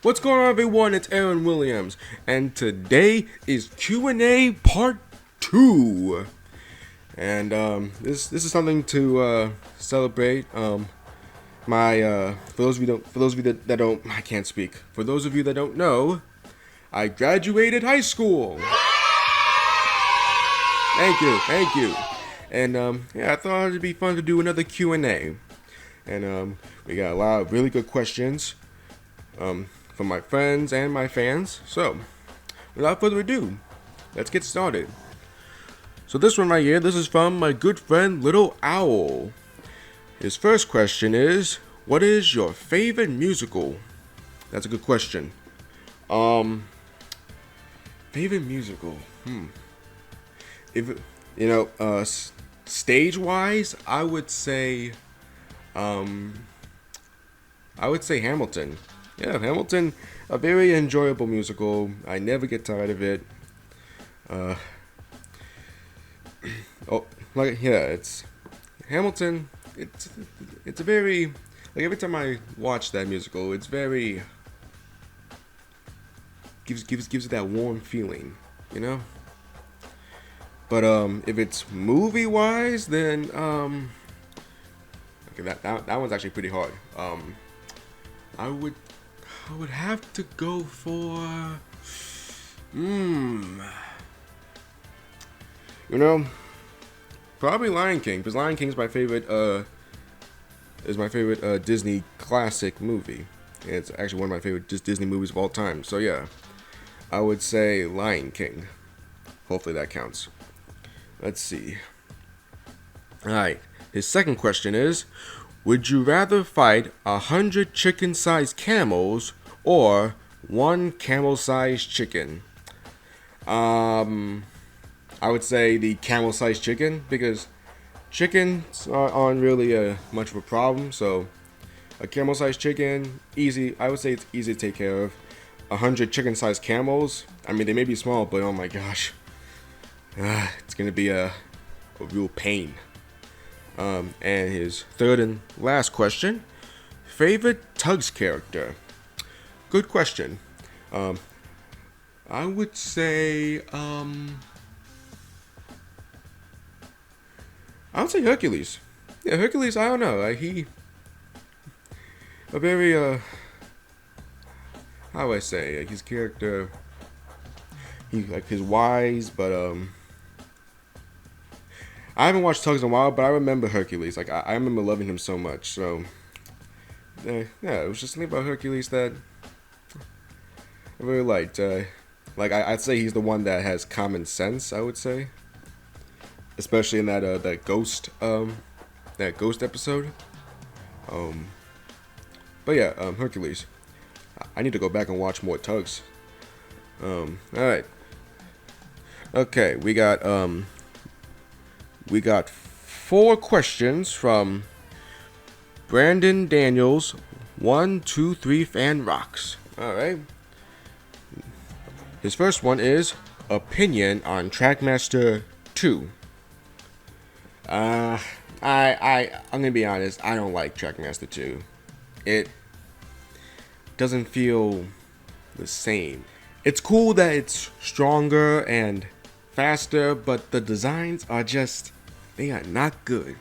What's going on, everyone? It's Aaron Williams, and today is Q&A Part 2. And this is something to celebrate. For those of you that don't, I can't speak. For those of you that don't know, I graduated high school. Thank you. And I thought it'd be fun to do another Q&A. And we got a lot of really good questions from my friends and my fans. So, without further ado, let's get started. So this one right here, this is from my good friend Little Owl. His first question is, what is your favorite musical? That's a good question. Favorite musical? If stage-wise, I would say Hamilton. Yeah, Hamilton, a very enjoyable musical. I never get tired of it. It's Hamilton. It's a very, like, every time I watch that musical, it's very gives it that warm feeling, you know. But if it's movie wise, then okay, that one's actually pretty hard. I would have to go for probably Lion King, because Lion King is my favorite Disney classic movie. And it's actually one of my favorite Disney movies of all time. So yeah, I would say Lion King. Hopefully that counts. Let's see. Alright, his second question is, would you rather fight 100 chicken-sized camels or 1 camel-sized chicken? I would say the camel-sized chicken, because chickens aren't really much of a problem. So a camel-sized chicken, easy. I would say it's easy to take care of. 100 chicken-sized camels, I mean, they may be small, but oh my gosh, it's gonna be a real pain. And his third and last question, favorite Tugs character? Good question. I would say Hercules. Yeah, Hercules. I don't know. A very how do I say? His character. He's wise, but I haven't watched Tugs in a while, but I remember Hercules. Like, I remember loving him so much. So yeah, it was just something about Hercules that I really liked. I'd say he's the one that has common sense, I would say, especially in that ghost episode. But yeah, Hercules. I need to go back and watch more Tugs. All right. Okay, we got 4 questions from Brandon Daniels, 123 Fan Rocks. All right. His first one is opinion on Trackmaster 2. I'm gonna be honest. I don't like Trackmaster 2. It doesn't feel the same. It's cool that it's stronger and faster, but the designs are just, they are not good.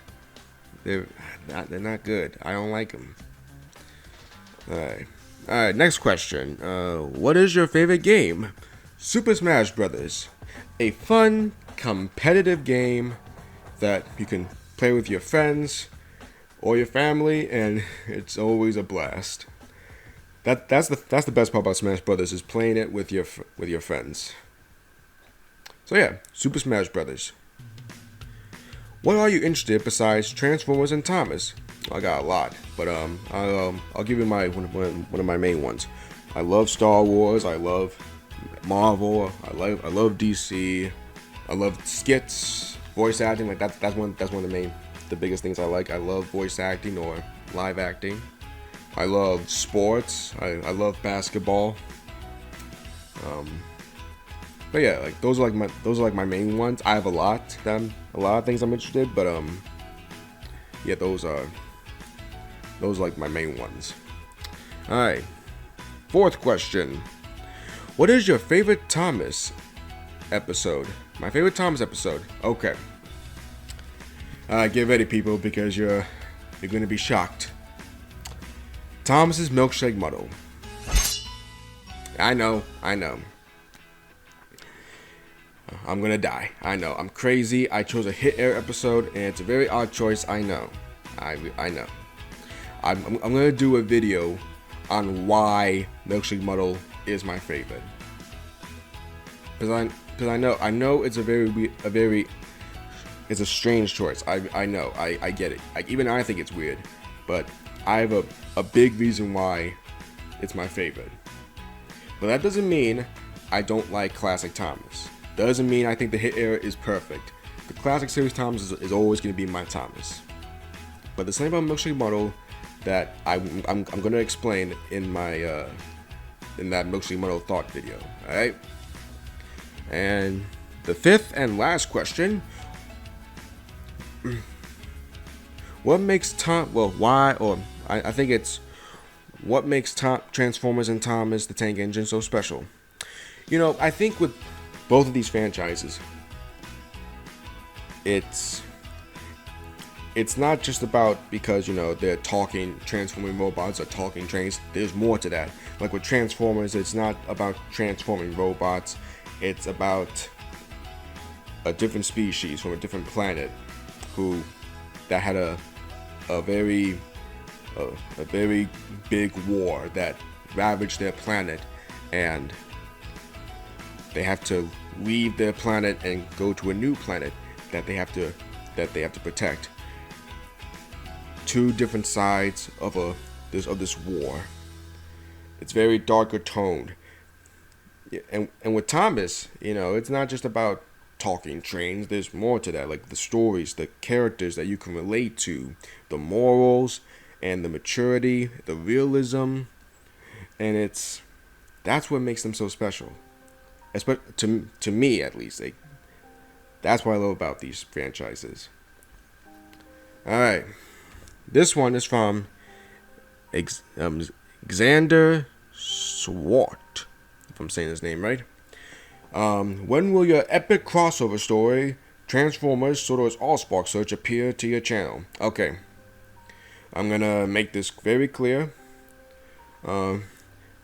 They're not good. I don't like them. Alright, next question. What is your favorite game? Super Smash Brothers. A fun, competitive game that you can play with your friends or your family, and it's always a blast. That's the best part about Smash Brothers, is playing it with your friends. So yeah, Super Smash Brothers. What are you interested besides Transformers and Thomas? I got a lot, but I'll give you one of my main ones. I love Star Wars. I love Marvel. I love DC. I love skits, voice acting. Like that's one of the biggest things I like. I love voice acting or live acting. I love sports. I love basketball. But yeah, like those are like my main ones. I have a lot of things I'm interested, but yeah, those are like my main ones. All right. Fourth question. What is your favorite Thomas episode? My favorite Thomas episode. Okay. Get ready, people, because you're going to be shocked. Thomas's milkshake muddle. I know. I'm gonna die. I know. I'm crazy. I chose a Hit Air episode, and it's a very odd choice. I know. I know. I'm gonna do a video on why Milkshake Muddle is my favorite. Because I know it's it's a strange choice. I know. I get it. Even I think it's weird, but I have a big reason why it's my favorite. But that doesn't mean I don't like Classic Thomas. Doesn't mean I think the Hit Era is perfect. The Classic Series Thomas is always going to be my Thomas. But the same about Milkshake Muddle that I'm going to explain in my in that Milkshake Muddle thought video. All right. And the fifth and last question: what makes I think it's what makes Transformers and Thomas the Tank Engine so special? You know, I think with both of these franchises, it's not just about because, you know, they're talking transforming robots or talking trains. There's more to that. Like with Transformers, it's not about transforming robots. It's about a different species from a different planet that had a very big war that ravaged their planet, and they have to leave their planet and go to a new planet that they have to protect. Two different sides of this war. It's very darker toned. And with Thomas, you know, it's not just about talking trains. There's more to that, like the stories, the characters that you can relate to, the morals and the maturity, the realism, and that's what makes them so special. To me, at least, that's what I love about these franchises. All right, this one is from Xander Swart, if I'm saying his name right. When will your epic crossover story, Transformers Sodor's Allspark Search, appear to your channel? Okay, I'm gonna make this very clear.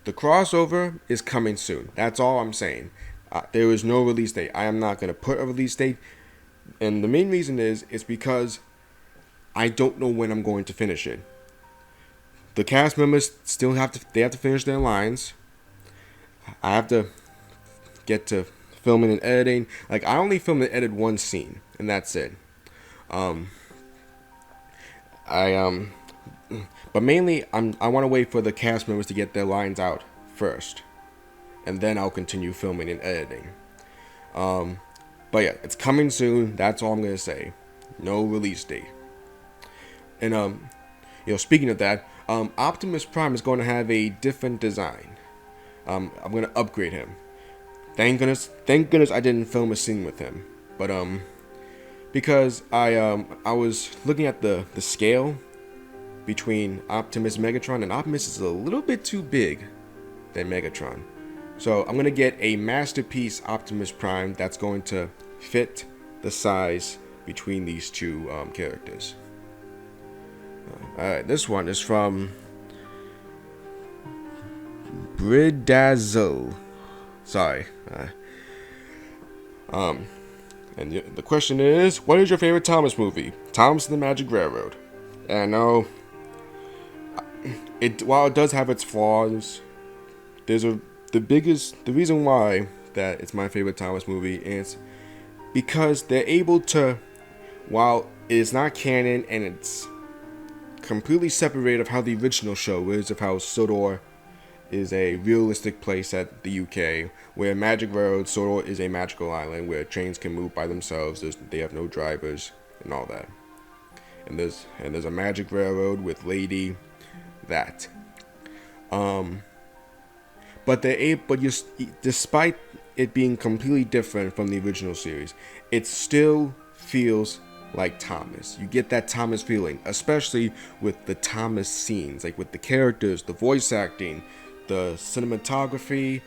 The crossover is coming soon. That's all I'm saying. There is no release date. I am not gonna put a release date, and the main reason is because I don't know when I'm going to finish it. The cast members still have to finish their lines. I have to get to filming and editing. Like, I only filmed and edited one scene, and that's it. But mainly I want to wait for the cast members to get their lines out first, and then I'll continue filming and editing. But yeah, it's coming soon. That's all I'm gonna say. No release date. And you know, speaking of that, Optimus Prime is going to have a different design. I'm gonna upgrade him. Thank goodness I didn't film a scene with him. But because I was looking at the scale between Optimus and Megatron, and Optimus is a little bit too big than Megatron. So I'm gonna get a masterpiece Optimus Prime that's going to fit the size between these two characters. Alright, this one is from Bridazzle. Sorry. And the question is, what is your favorite Thomas movie? Thomas and the Magic Railroad. And I know while it does have its flaws, the reason why that it's my favorite Thomas movie is because they're able to, while it is not canon and it's completely separated of how the original show is, of how Sodor is a realistic place at the UK, where Magic Railroad, Sodor is a magical island where trains can move by themselves. They have no drivers and all that. And there's a Magic Railroad with Lady, that. Despite it being completely different from the original series, it still feels like Thomas. You get that Thomas feeling, especially with the Thomas scenes, like with the characters, the voice acting, the cinematography,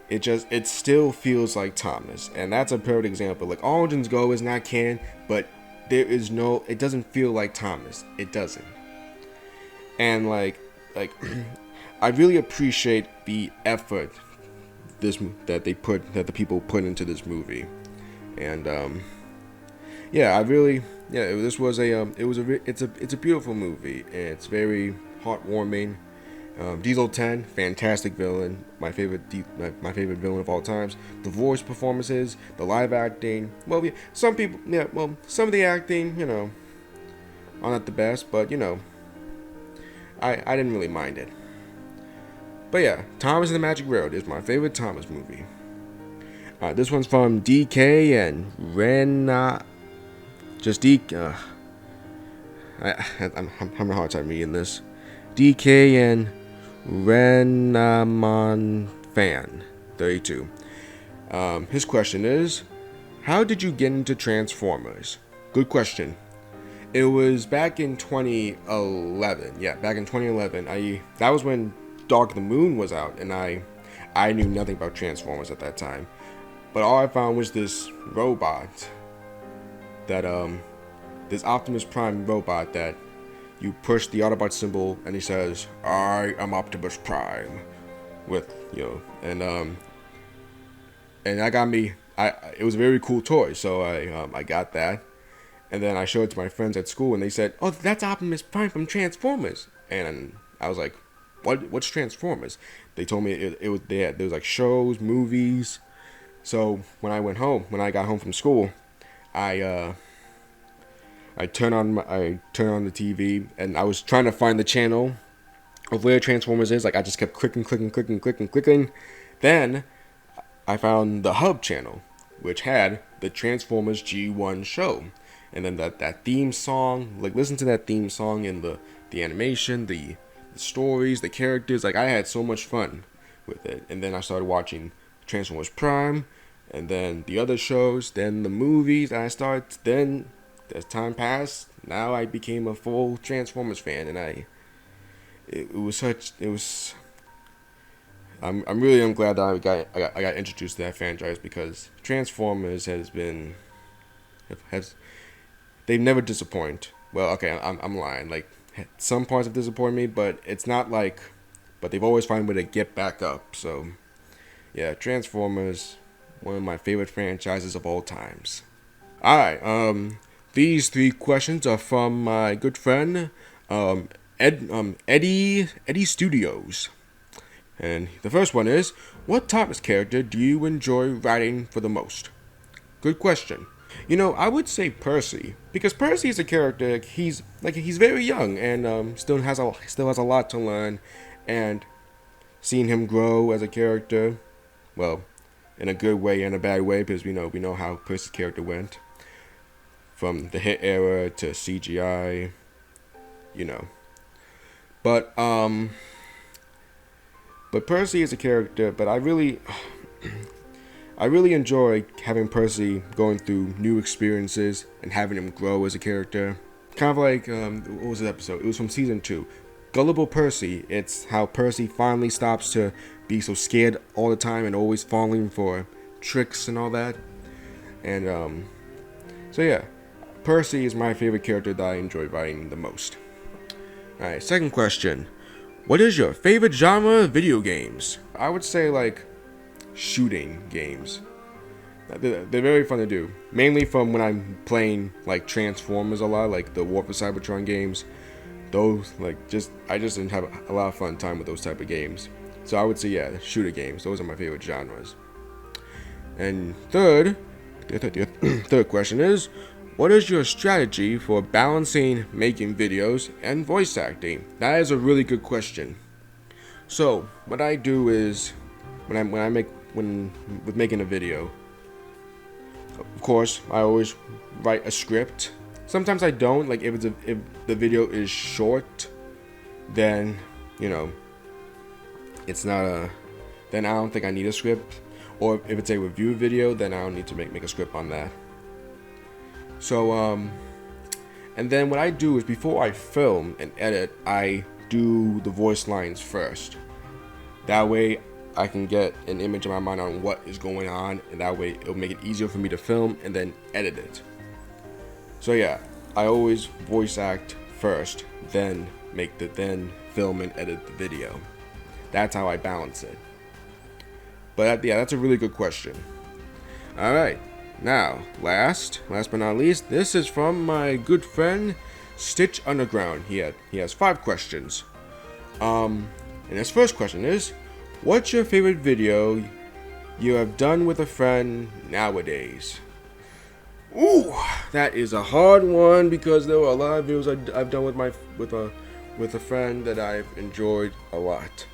it still feels like Thomas, and that's a perfect example. Like Origins Go is not canon, but it doesn't feel like Thomas. It doesn't. And like I really appreciate the effort that the people put into this movie. And yeah, it's a beautiful movie, and it's very heartwarming. Diesel 10, fantastic villain, my favorite villain of all times. The voice performances, the live acting. Well, yeah, some of the acting, are not the best, but I didn't really mind it. But yeah, Thomas and the Magic Railroad is my favorite Thomas movie. This one's from DK and Ren. Just DK. I'm having a hard time reading this. DK and Renamon Fan 32. His question is, how did you get into Transformers? Good question. It was back in 2011. Yeah, back in 2011. That was when Dark of the Moon was out, and I knew nothing about Transformers at that time. But all I found was this robot this Optimus Prime robot that you push the Autobot symbol and he says, "I am Optimus Prime," and that got me. It was a very cool toy, so I got that, and then I showed it to my friends at school, and they said, "Oh, that's Optimus Prime from Transformers," and I was like, "What's Transformers?" They told me there was like shows, movies. So when I got home from school, I turned on the TV, and I was trying to find the channel of where Transformers is. Like I just kept clicking. Then I found the Hub channel, which had the Transformers G1 show, and then that theme song. Like listen to that theme song and the animation, the stories, the characters. Like I had so much fun with it. And then I started watching Transformers Prime, and then the other shows, then the movies. And then as time passed, now I became a full Transformers fan, and I'm really glad that I got introduced to that franchise, because Transformers they've never disappointed. Well, okay, I'm lying. Like some parts have disappointed me, but it's not like, but they've always found a way to get back up. So yeah, Transformers, one of my favorite franchises of all times. All right, these 3 questions are from my good friend Eddie Studios. And the first one is, what Thomas character do you enjoy writing for the most? Good question. I would say Percy, because Percy is a character. He's very young, and still has a lot to learn, and seeing him grow as a character, well, in a good way and a bad way, because we know how Percy's character went from the hit era to CGI, But Percy is a character, but I really enjoy having Percy going through new experiences and having him grow as a character. Kind of like, what was the episode? It was from season 2. Gullible Percy. It's how Percy finally stops to be so scared all the time and always falling for tricks and all that. And, so yeah. Percy is my favorite character that I enjoy writing the most. Alright, second question. What is your favorite genre of video games? I would say like shooting games. They're very fun to do. Mainly from when I'm playing like Transformers a lot, like the War for Cybertron games. Those I just didn't have a lot of fun time with those type of games. So I would say yeah, shooter games. Those are my favorite genres. And the third question is, what is your strategy for balancing making videos and voice acting? That is a really good question. So what I do is with making a video, of course I always write a script. Sometimes I don't. Like if the video is short, then it's not then I don't think I need a script. Or if it's a review video, then I don't need to make a script on that. So, and then what I do is before I film and edit, I do the voice lines first. That way I can get an image in my mind on what is going on, and that way it'll make it easier for me to film and then edit it. So yeah, I always voice act first, then film and edit the video. That's how I balance it. But yeah, that's a really good question. Alright, now, last but not least, this is from my good friend Stitch Underground. He has 5 questions. And his first question is, what's your favorite video you have done with a friend nowadays? Ooh, that is a hard one because there were a lot of videos I've done with a friend that I've enjoyed a lot.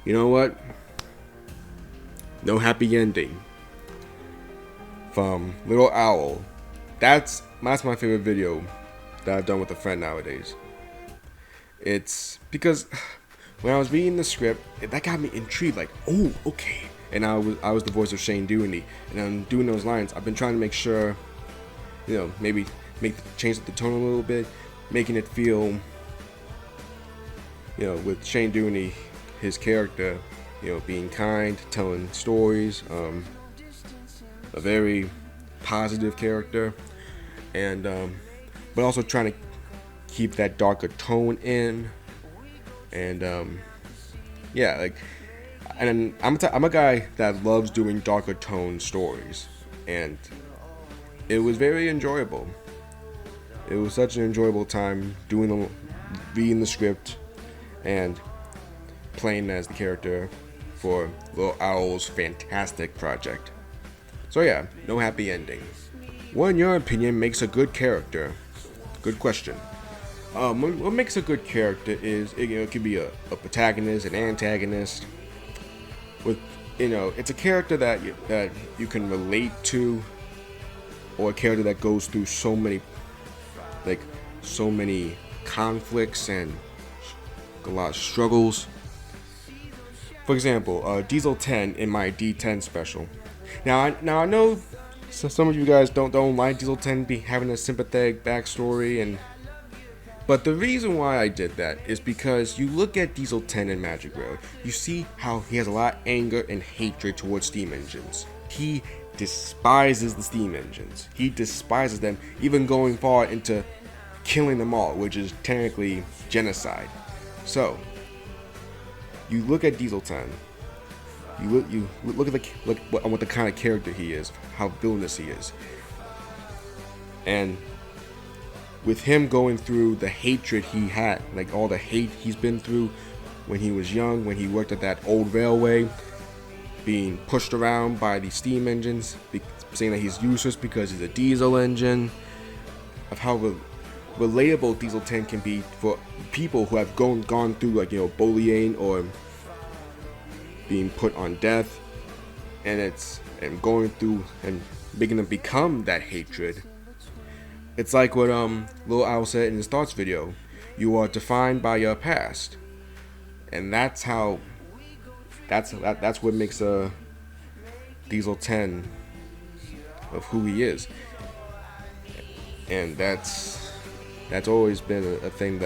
You know what? No Happy Ending from Little Owl. That's my favorite video that I've done with a friend nowadays. It's because when I was reading the script, that got me intrigued. Like, oh, okay. And I was the voice of Shane Dewey, and I'm doing those lines. I've been trying to make sure, maybe change the tone a little bit, making it feel, with Shane Dewey, his character, being kind, telling stories, a very positive character, and but also trying to keep that darker tone in, and and I'm a guy that loves doing darker tone stories, and it was very enjoyable. It was such an enjoyable time reading the script and playing as the character for Little Owl's fantastic project. So yeah, no happy ending. What in your opinion makes a good character? Good question. What makes a good character is it could be a protagonist, an antagonist. It's a character that you can relate to, or a character that goes through so many conflicts and a lot of struggles. For example, Diesel 10 in my D10 special. Now I know some of you guys don't like Diesel 10 having a sympathetic backstory, but the reason why I did that is because you look at Diesel 10 in Magic Railroad, you see how he has a lot of anger and hatred towards steam engines. He despises the steam engines. He despises them, even going far into killing them all, which is technically genocide. So, you look at Diesel 10. You look at what the kind of character he is, how villainous he is, and with him going through the hatred he had, like all the hate he's been through when he was young, when he worked at that old railway, being pushed around by the steam engines, saying that he's useless because he's a diesel engine, of how relatable Diesel 10 can be for people who have gone through bullying or being put on death, and going through and making them become that hatred. It's like what Lil Owl said in his thoughts video: you are defined by your past, and that's what makes Diesel 10 of who he is, and that's always been a thing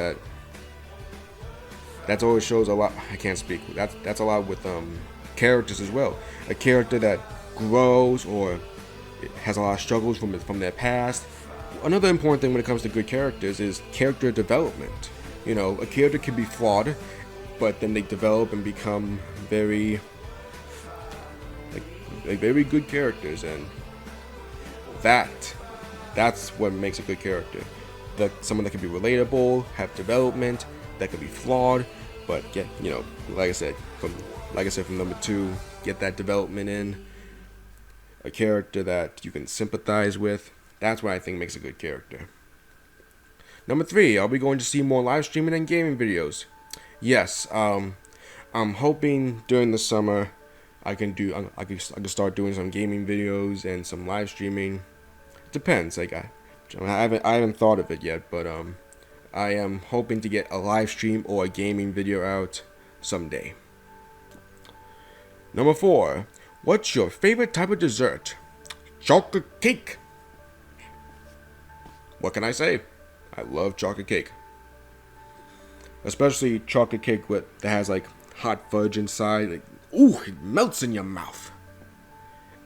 that's always shows a lot. I can't speak. That's a lot with characters as well. A character that grows or has a lot of struggles from their past. Another important thing when it comes to good characters is character development. A character can be flawed, but then they develop and become very very good characters, and that's what makes a good character. That someone that can be relatable, have development, that can be flawed, but get like I said from number 2, get that development in. A character that you can sympathize with. That's what I think makes a good character. Number 3, are we going to see more live streaming and gaming videos? Yes. I'm hoping during the summer I can start doing some gaming videos and some live streaming. Depends. I haven't thought of it yet, but I am hoping to get a live stream or a gaming video out someday. Number 4, what's your favorite type of dessert? Chocolate cake. What can I say? I love chocolate cake. especially chocolate cake that has like hot fudge inside. Like, ooh, it melts in your mouth.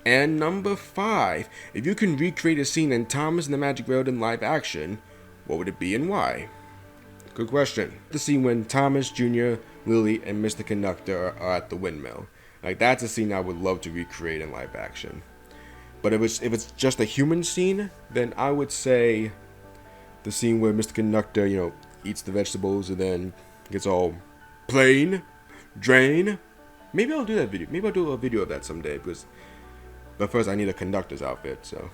And number 5, if you can recreate a scene in Thomas and the Magic Railroad in live action, what would it be and why? Good question. The scene when Thomas Jr., Lily, and Mr. Conductor are at the windmill. Like, that's a scene I would love to recreate in live action. But if it's just a human scene, then I would say the scene where Mr. Conductor, eats the vegetables and then gets all plain, drain. Maybe I'll do that video. Maybe I'll do a video of that someday. But first I need a conductor's outfit. So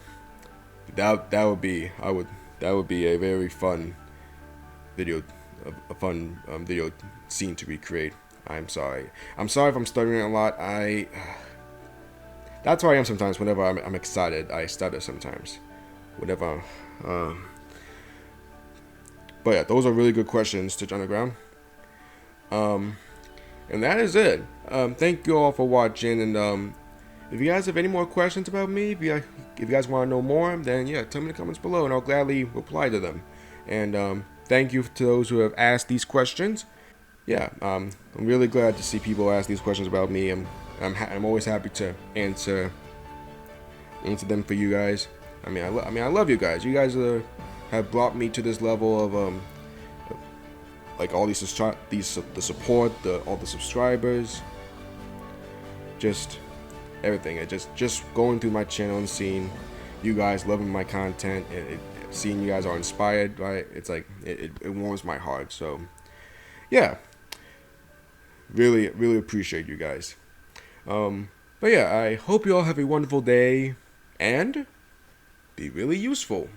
that would be a very fun video, a fun video scene to recreate. I'm sorry if I'm stuttering a lot. That's why I am sometimes. Whenever I'm excited, I stutter sometimes. Whenever. But yeah, those are really good questions, Stitch Underground. And that is it. Thank you all for watching. And if you guys have any more questions about me, if you guys want to know more, then yeah, tell me in the comments below, and I'll gladly reply to them. And thank you to those who have asked these questions. Yeah, I'm really glad to see people ask these questions about me. I'm always happy to answer them for you guys. I love you guys. You guys have brought me to this level of like all the support, all the subscribers, just everything. It just going through my channel and seeing you guys loving my content, and seeing you guys are inspired by it. It's like it warms my heart. So yeah, really appreciate you guys. But yeah, I hope you all have a wonderful day and be really useful.